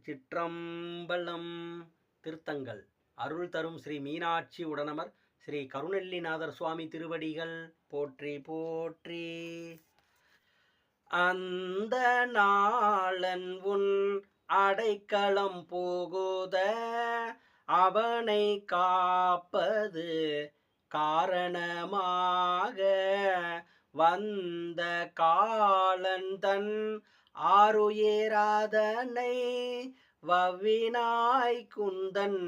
திருச்சிற்றம்பலம். திருத்தங்கள் அருள் தரும் ஸ்ரீ மீனாட்சி உடனமர் ஸ்ரீ கருணெல்லிநாதர் சுவாமி திருவடிகள் போற்றி போற்றி. அந்த நாளன் உன் அடைக்கலம் போகுத அவனை காப்பது காரணமாக வந்த காலன் தன் ஆருயிராதனை வவ்வினாய் குந்தன்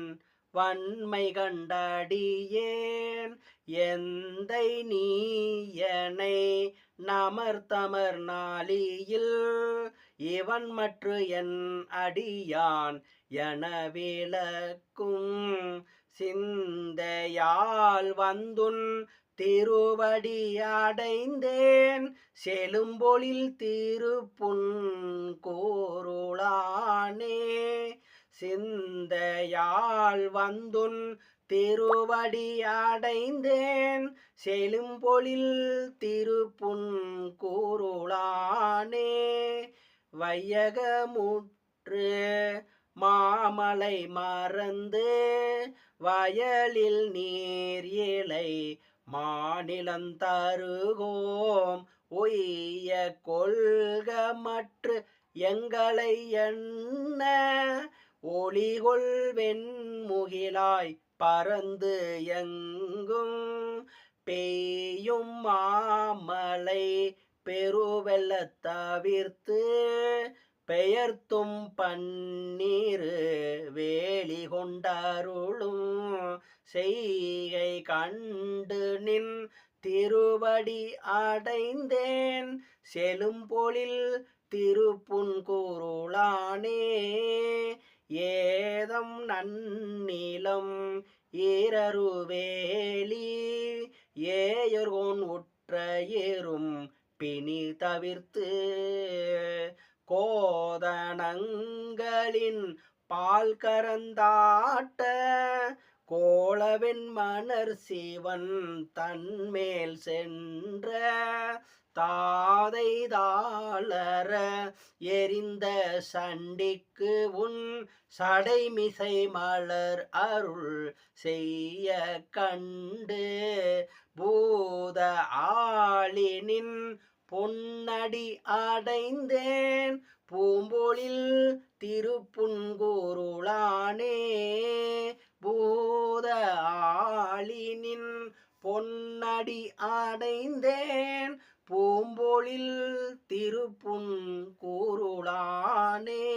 வன்மை கண்டடியேன் எந்தை நீயனை நமர்தமர் நாளியில் இவன் மற்று என் அடியான் என விளக்கும் சிந்தையால் வந்துன் திருவடி அடைந்தேன் செழும்பொழில் திருப்புன் கோருளானே. சிந்தையால் வந்துன் திருவடி அடைந்தேன் செழும்பொழில் திருப்புன் கூருளானே. வையகமுற்று மாமலை மறந்து வயலில் நீர் இலை மாநிலந்தருகோம் ஒய்ய கொள்கமற்று எங்களை என்ன ஒளிகொள் வெண்முகிலாய் பறந்து எங்கும் பெய்யும் மாமலை பெருவெல்ல தவிர்த்து பெயர்த்தும் பன்னீரு வேலி கொண்டருளும் செய்கை கண்டு நின் திருவடி அடைந்தேன் செழும்பொழில் திருப்புன் கூருளானே. ஏதம் நன்னிலம் ஈரருவேலி ஏயர்கோன் உற்ற ஏறும் பிணி தவிர்த்து கோதனங்களின் பால் கரந்தாட்ட கோளவெண் மணர் சிவன் தன்மேல் சென்ற தாதை தாளர எரிந்த சண்டிக்கு உன் சடைமிசை மலர் அருள் செய்ய கண்டு பூத ஆளினின் பொன்னடி அடைந்தேன் பூம்பொழில் திருப்புன்கூருளானே. பூத ஆளினின் பொன்னடி அடைந்தேன் பூம்பொழில் திருப்புன் கூருளானே.